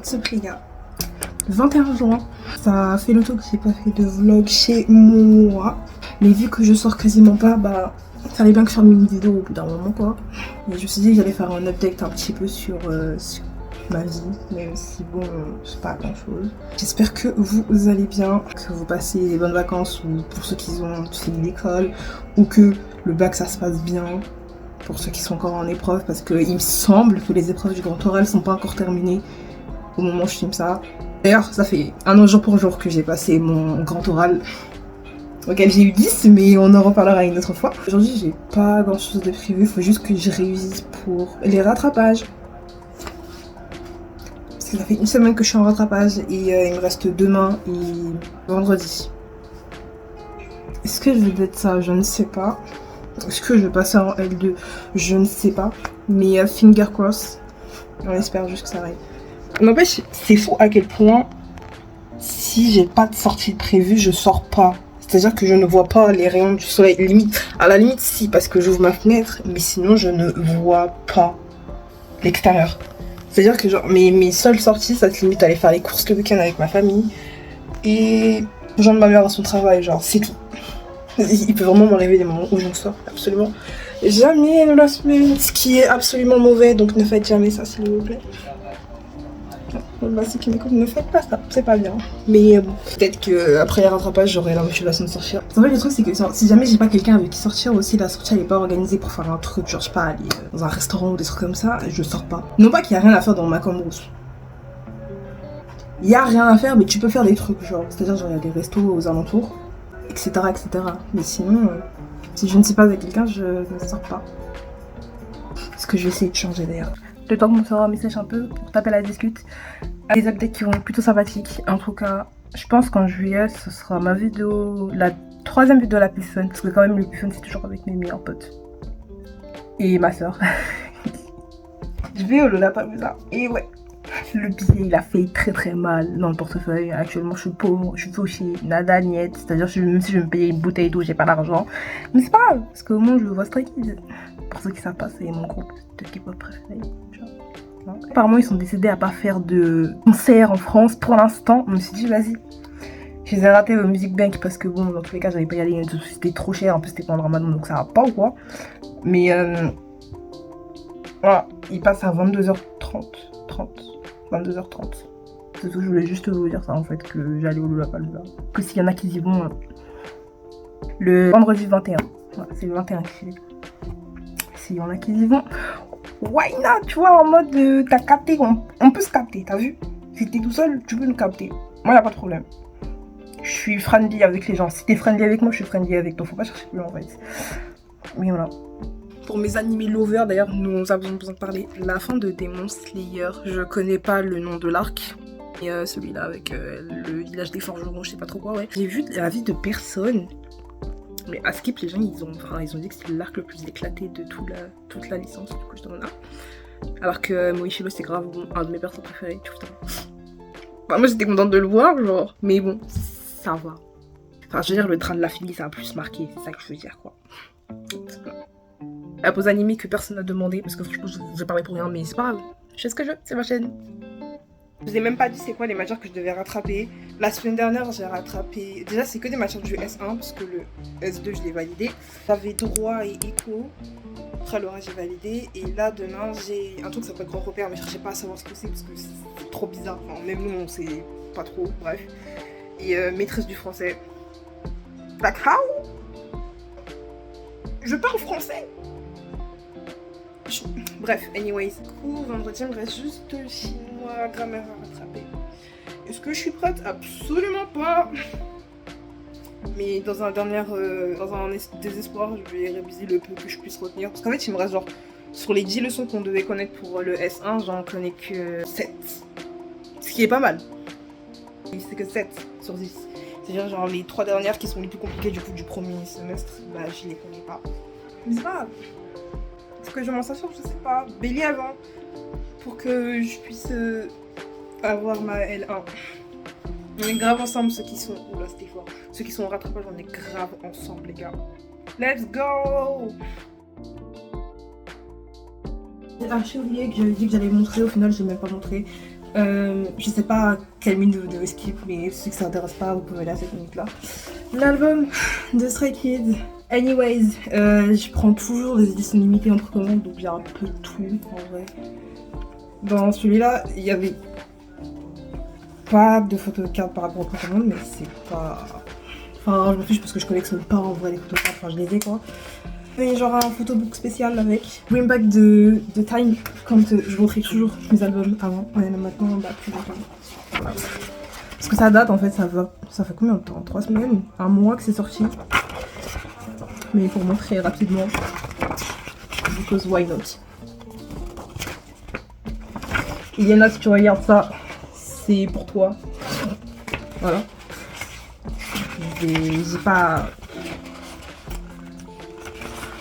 what's up les gars? 21 juin, ça fait longtemps que j'ai pas fait de vlog chez moi. Mais vu que je sors quasiment pas, bah ça fallait bien que je fasse une vidéo au bout d'un moment quoi. Et je me suis dit que j'allais faire un update un petit peu sur ma vie, même si bon, c'est pas grand chose. J'espère que vous allez bien, que vous passez des bonnes vacances ou pour ceux qui ont fini l'école, ou que le bac ça se passe bien pour ceux qui sont encore en épreuve, parce qu'il me semble que les épreuves du grand oral sont pas encore terminées au moment où je filme ça. D'ailleurs, ça fait un an jour pour jour que j'ai passé mon grand oral, auquel j'ai eu 10, mais on en reparlera une autre fois. Aujourd'hui, j'ai pas grand chose de prévu, faut juste que je révise pour les rattrapages. Parce que ça fait une semaine que je suis en rattrapage et il me reste demain et vendredi. Est-ce que je vais être ça? Je ne sais pas. Est-ce que je vais passer en L2? Je ne sais pas. Mais finger cross. On espère juste que ça arrive. N'empêche, c'est fou à quel point si j'ai pas de sortie prévue, je sors pas. C'est-à-dire que je ne vois pas les rayons du soleil. Limite, à la limite, si, parce que j'ouvre ma fenêtre, mais sinon je ne vois pas l'extérieur. C'est-à-dire que genre, mes seules sorties, ça se limite à aller faire les courses le week-end avec ma famille et rejoindre ma mère à son travail, genre, c'est tout. Il peut vraiment m'arriver des moments où je ne sors absolument jamais de la semaine, ce qui est absolument mauvais, donc ne faites jamais ça s'il vous plaît. Bah, ceux qui m'écoutent, ne faites pas ça, c'est pas bien. Mais bon, peut-être qu'après les rattrapages, j'aurai la motivation de sortir. En fait, le truc, c'est que si jamais j'ai pas quelqu'un avec qui sortir aussi, la sortie elle est pas organisée pour faire un truc, genre je sais pas, aller dans un restaurant ou des trucs comme ça, je sors pas. Non pas qu'il y a rien à faire dans ma Cambrousse. Il y a rien à faire, mais tu peux faire des trucs, genre, c'est-à-dire genre il y a des restos aux alentours, etc. etc. Mais sinon, si je ne sais pas avec quelqu'un, je ne sors pas. Ce que je vais essayer de changer d'ailleurs. Le temps que mon cerveau me sèche un peu pour taper la discute. Des updates qui vont être plutôt sympathiques. En tout cas, je pense qu'en juillet, ce sera ma vidéo, la troisième vidéo la plus fun. Parce que quand même, le plus fun, c'est toujours avec mes meilleurs potes. Et ma soeur. Je vais au Lollapalooza. Et ouais, le billet, il a fait très très mal dans le portefeuille. Actuellement, je suis pauvre, je suis fauchée, nada, niette. C'est-à-dire, même si je vais me payer une bouteille d'eau, j'ai pas d'argent. Mais c'est pas grave, parce qu'au moins, je vois Stray Kids. Pour ceux qui savent pas, c'est mon groupe de K-pop préféré. Apparemment, ils sont décidés à pas faire de concert en France pour l'instant. Je me suis dit, vas-y. Je les ai ratés au Music Bank parce que, bon, dans tous les cas, j'avais pas y aller. C'était trop cher. En plus, c'était pendant le ramadan, donc ça va pas ou quoi. Mais voilà, ils passent à 22h30. 22h30. C'est tout, je voulais juste vous dire ça en fait, que j'allais au Lollapalooza. Que s'il y en a qui y vont le vendredi 21. Voilà, c'est le 21 qui fait. S'il y en a qui y vont. Why not, tu vois, en mode t'as capté, on peut se capter, t'as vu? Si t'es tout seul, tu peux nous capter. Moi, y'a pas de problème. Je suis friendly avec les gens. Si t'es friendly avec moi, je suis friendly avec toi. Faut pas chercher plus en fait. Mais voilà. Pour mes animés lovers, d'ailleurs, nous avons besoin de parler. La fin de Demon Slayer, je connais pas le nom de l'arc. Et celui-là avec le village des forgerons, je sais pas trop quoi, ouais. J'ai vu la vie de personne. Mais à Skip, les gens, ils ont dit que c'était l'arc le plus éclaté de toute la licence, du coup je demande là. Alors que Moishiro, c'est grave un de mes personnages préférés, tout le temps. Enfin, moi j'étais contente de le voir, genre, mais bon, ça va. Enfin, je veux dire, le train de la fille, ça a plus marqué, c'est ça que je veux dire, quoi. La pause animée que personne n'a demandé, parce que franchement, je parlais pour rien, mais c'est pas grave. Je fais ce que je veux, c'est ma chaîne. Je vous ai même pas dit c'est quoi les matières que je devais rattraper. La semaine dernière, j'ai rattrapé... Déjà, c'est que des matières du S1, parce que le S2, je l'ai validé. J'avais droit et éco. Après, le reste, j'ai validé. Et là, demain, j'ai un truc qui s'appelle grand repère, mais je cherchais pas à savoir ce que c'est, parce que c'est trop bizarre. Enfin, même nous, on sait pas trop, bref. Et maîtresse du français. Like how? Je parle français? Bref, anyways, cours, vendredi, il me reste juste chinois, grammaire à rattraper. Est-ce que je suis prête? Absolument pas. Mais dans un désespoir, je vais réviser le peu que je puisse retenir. Parce qu'en fait, il me reste genre, sur les 10 leçons qu'on devait connaître pour le S1, j'en connais que 7. Ce qui est pas mal. C'est que 7 sur 10. C'est-à-dire genre les 3 dernières qui sont les plus compliquées du coup du premier semestre, bah je les connais pas. Mais c'est pas grave. Est-ce que je m'en s'assure? Je sais pas. Bélier avant. Pour que je puisse avoir ma L1. On est grave ensemble ceux qui sont... Oula c'était fort. Ceux qui sont au rattrapage, on est grave ensemble les gars. Let's go! J'ai archi oublié que j'avais dit que j'allais montrer. Au final, je l'ai même pas montré. Je sais pas quelle minute de skip, mais ceux que ça intéresse pas, vous pouvez aller à cette minute-là. L'album de Stray Kids. Anyways, je prends toujours des éditions limitées en précommande, donc j'ai un peu tout en vrai. Dans celui-là, il y avait pas de photocard par rapport aux précommandes, mais c'est pas... Enfin, je m'en fiche parce que je collectionne pas en vrai les photocards, enfin je les ai quoi. Mais genre un photobook spécial avec Bring Back de Time, quand je montrais toujours mes albums avant, ouais, maintenant bah plus longtemps. Voilà. Parce que ça date en fait, ça fait combien de temps? 3 semaines? Un mois que c'est sorti. Mais pour montrer rapidement, because why not? Iliana, si tu regardes ça, c'est pour toi. Voilà. J'ai pas...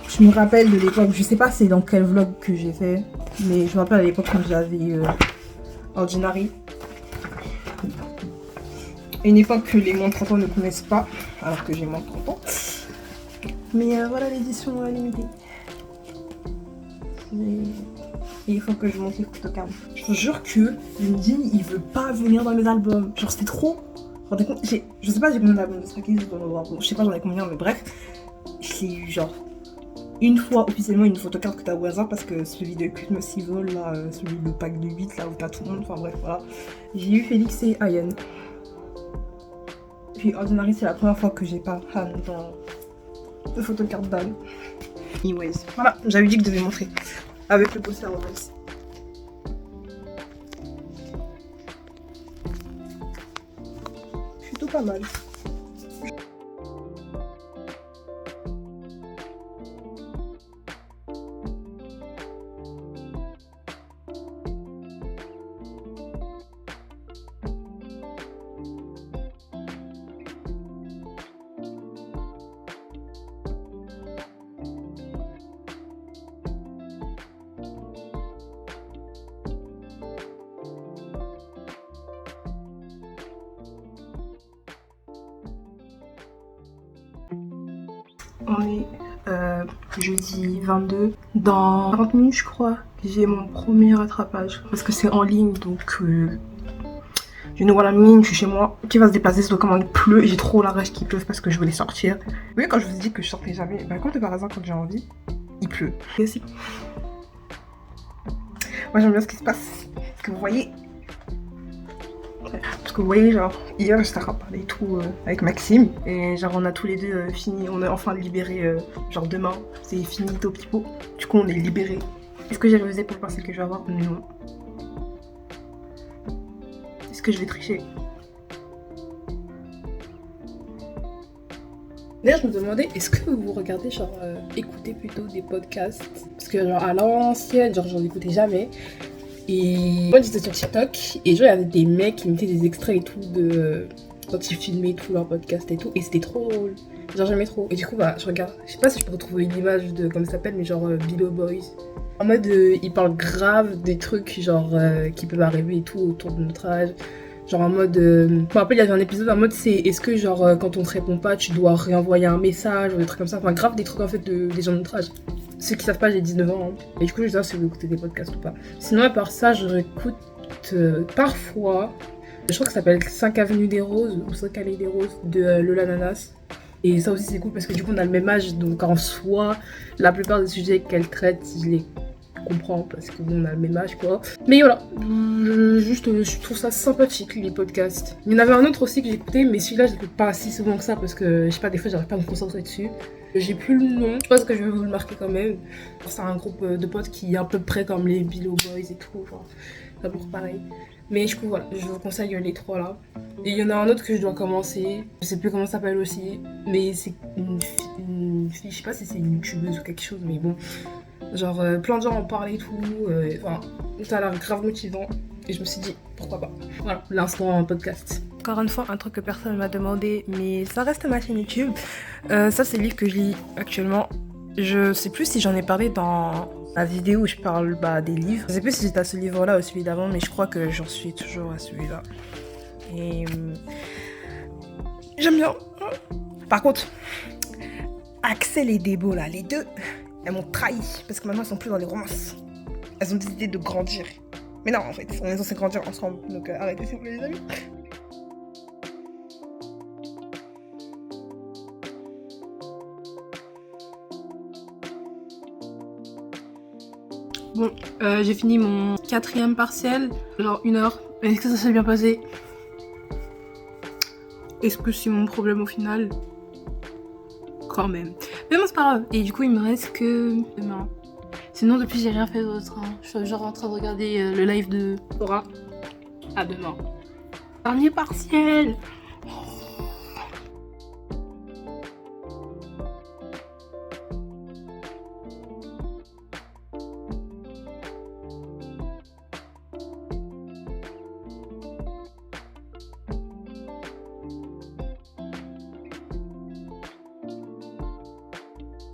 Je me rappelle de l'époque, je sais pas c'est dans quel vlog que j'ai fait, mais je me rappelle à l'époque quand j'avais Ordinary. Une époque que les moins de 30 ans ne connaissent pas, alors que j'ai moins de 30 ans. Mais voilà l'édition limitée. Et il faut que je monte les photocards. Je te jure que Lindy, il veut pas venir dans mes albums. Genre c'était trop. Je sais pas j'ai combien d'albums de Stray Kids, je sais pas j'en ai combien, mais bref. J'ai eu genre une fois officiellement une photocarte que t'as au hasard parce que celui de Christmas Evil, là, celui de pack de 8 là où t'as tout le monde, enfin bref voilà. J'ai eu Félix et Ayen. Puis Ordinary c'est la première fois que j'ai pas Han dans de photocarte d'Anne. Anyways, voilà, j'avais dit que je devais montrer. Avec le poster en face. Plutôt pas mal. On est jeudi 22. Dans 40 minutes, je crois, j'ai mon premier rattrapage. Parce que c'est en ligne, donc je ne vois la mine, je suis chez moi. Qui va se déplacer, c'est comment il pleut. J'ai trop la rage qu'il pleuve parce que je voulais sortir. Oui, quand je vous ai dit que je sortais jamais, bah, comme de par hasard, quand j'ai envie, il pleut. Et aussi, moi j'aime bien ce qui se passe. Parce que vous voyez. Parce que vous voyez, genre, hier j'étais à parler et tout avec Maxime, et genre on a tous les deux fini, on est enfin libérés, genre demain, c'est fini Topipo, du coup on est libérés. Est-ce que j'ai révisé pour le parcelle que je vais avoir? Non. Est-ce que je vais tricher? D'ailleurs, je me demandais, est-ce que vous regardez, genre, écoutez plutôt des podcasts? Parce que, genre, à l'ancienne, genre, j'en écoutais jamais. Et moi, j'étais sur TikTok, et genre, il y avait des mecs qui mettaient des extraits et tout de... quand ils filmaient tout leur podcast et tout, et c'était trop drôle. Genre, j'aimais trop. Et du coup, bah, je regarde, je sais pas si je peux retrouver une image de, comment ça s'appelle, mais genre, Billo Boys. En mode, ils parlent grave des trucs, genre, qui peuvent arriver et tout autour de notre âge. Genre en mode... Je me rappelle, il y avait un épisode en mode c'est est-ce que genre quand on te répond pas, tu dois réenvoyer un message ou des trucs comme ça. Enfin grave des trucs en fait des gens de notre âge. Ceux qui savent pas, j'ai 19 ans. Hein. Et du coup je sais pas si vous écoutez des podcasts ou pas. Sinon à part ça, je réécoute parfois... Je crois que ça s'appelle 5 Avenues des Roses ou 5 Allées des Roses de Lola Nanas. Et ça aussi c'est cool parce que du coup on a le même âge. Donc en soi, la plupart des sujets qu'elle traite, je les comprends parce qu'on a le même âge quoi. Mais voilà, je trouve ça sympathique les podcasts. Il y en avait un autre aussi que j'écoutais, mais celui-là je l'écoute pas si souvent que ça parce que je sais pas, des fois j'arrive pas à me concentrer dessus. J'ai plus le nom, je pense que je vais vous le marquer quand même. C'est un groupe de potes qui est à peu près comme les Billo Boys et tout, genre d'abord pareil. Mais du coup voilà, je vous conseille les trois là. Et il y en a un autre que je dois commencer, je sais plus comment ça s'appelle aussi, mais c'est une fille, je sais pas si c'est une youtubeuse ou quelque chose, mais bon. Genre plein de gens en parlaient et tout, enfin ça a l'air grave motivant et je me suis dit pourquoi pas. Voilà, l'instant en podcast. Encore une fois, un truc que personne m'a demandé, mais ça reste ma chaîne YouTube. Ça c'est le livre que je lis actuellement. Je sais plus si j'en ai parlé dans la vidéo où je parle des livres. Je sais plus si c'était à ce livre-là ou celui d'avant, mais je crois que j'en suis toujours à celui-là. Et j'aime bien. Par contre, Axel et Debo là, les deux, elles m'ont trahi parce que maintenant elles sont plus dans les romances. Elles ont décidé de grandir Mais non, en fait, on est censé grandir ensemble, donc arrêtez s'il vous plaît les amis. Bon, j'ai fini mon 4e partiel, genre 1 heure. Est-ce que ça s'est bien passé? Est-ce que c'est mon problème au final? Quand même. Mais bon, c'est pas grave. Et du coup, il me reste que demain. Sinon, depuis, j'ai rien fait d'autre. Hein. Je suis genre en train de regarder le live de Aura. À demain. Dernier partiel.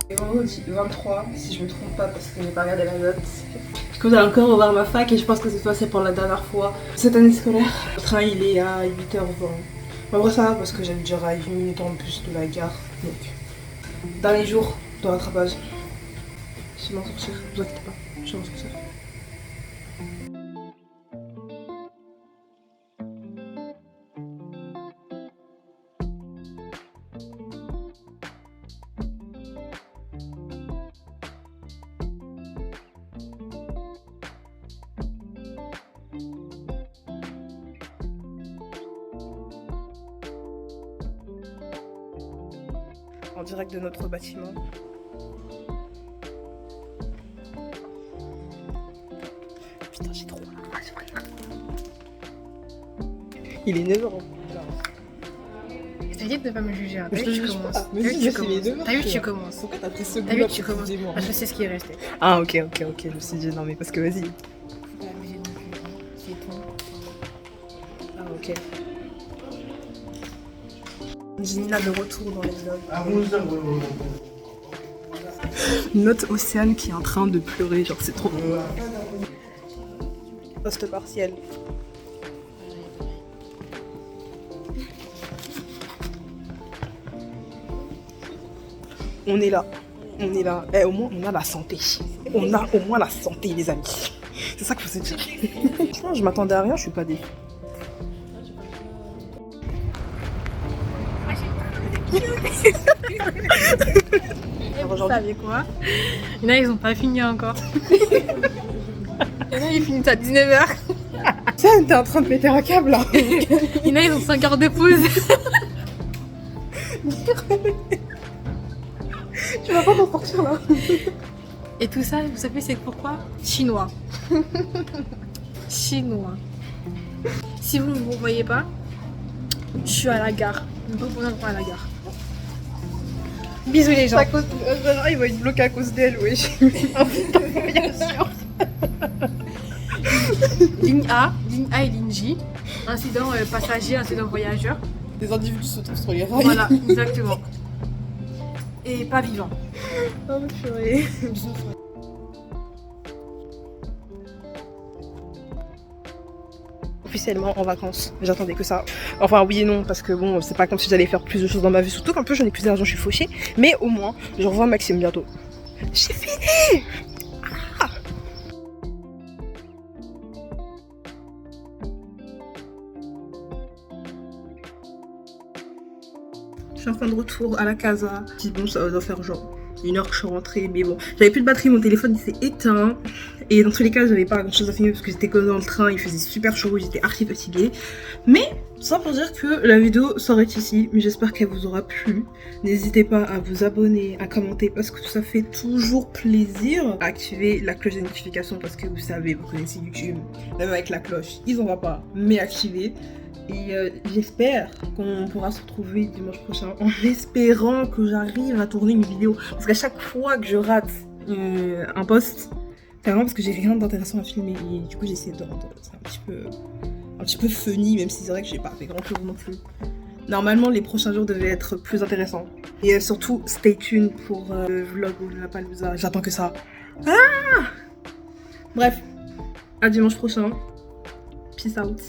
Et vendredi 23, si je me trompe pas parce que j'ai pas regardé la note. Je compte encore revoir ma fac et je pense que cette fois c'est pour la dernière fois. Cette année scolaire, le train il est à 8h20. En vrai ça va parce que j'habite genre à 8 minutes en plus de la gare. Donc, dernier jour de rattrapage. Je vais m'en sortir, ne vous inquiétez pas, je vais m'en sortir. En direct de notre bâtiment. Putain, j'ai trop. Il est 9h. T'as dit de ne pas me juger, hein. Je te juge pas. T'as vu que tu commences. Pourquoi t'as pris ce T'as vu goût-là que tu pour commences. juger moi? Je sais ce qui est resté. Ah ok. Je me suis dit non mais parce que vas-y. Faut pas abuser non plus, hein. C'est tout. Ah ok. Janina de retour dans les vlogs. Note Océane qui est en train de pleurer, genre c'est trop drôle. Poste partiel. On est là. Eh, au moins, on a la santé. On a au moins la santé, les amis. C'est ça qu'il faut se dire. Franchement, je m'attendais à rien, je suis pas déçue. Vous savez quoi? Il y en a, ils ont pas fini encore. Il y en a, ils finissent à 19h. Ça, t'es en train de péter un câble là. Il y en a, ils ont 5 heures de pause. Tu vas pas t'en sortir là. Et tout ça, vous savez, c'est pourquoi? Chinois. Chinois. Si vous ne me voyez pas, je suis à la gare. Je me représente pas à la gare. Bisous les gens. À cause de... il va être bloqué à cause d'elle, wesh. Bien sûr. Ligne A et ligne J. Incident passager, incident voyageur. Des individus se trouvent sur les rails. Voilà, exactement. Et pas vivant. Oh purée. Officiellement en vacances, j'attendais que ça. Enfin oui et non, parce que bon, c'est pas comme si j'allais faire plus de choses dans ma vie, surtout qu'un peu j'en ai plus d'argent, je suis fauchée. Mais au moins, je revois Maxime bientôt. J'ai fini. Ah. Je suis en fin de retour à la casa. Bon, ça doit faire genre 1 heure que je suis rentrée, mais bon, j'avais plus de batterie, mon téléphone il s'est éteint. Et dans tous les cas, j'avais pas grand chose à filmer parce que j'étais comme dans le train, il faisait super chaud, j'étais archi fatiguée. Mais ça pour dire que la vidéo s'arrête ici, mais j'espère qu'elle vous aura plu. N'hésitez pas à vous abonner, à commenter parce que ça fait toujours plaisir. Activez la cloche de notification parce que vous savez, vous connaissez YouTube, même avec la cloche, ils en va pas, mais activez. Et j'espère qu'on pourra se retrouver dimanche prochain en espérant que j'arrive à tourner une vidéo. Parce qu'à chaque fois que je rate un post, c'est vraiment parce que j'ai rien d'intéressant à filmer. Et du coup j'essaie de rendre ça un petit peu funny, même si c'est vrai que j'ai pas fait grand chose non plus. Normalement les prochains jours devaient être plus intéressants. Et surtout stay tuned pour le vlog où je Lollapalooza. J'attends que ça. Ah, bref, à dimanche prochain. Peace out.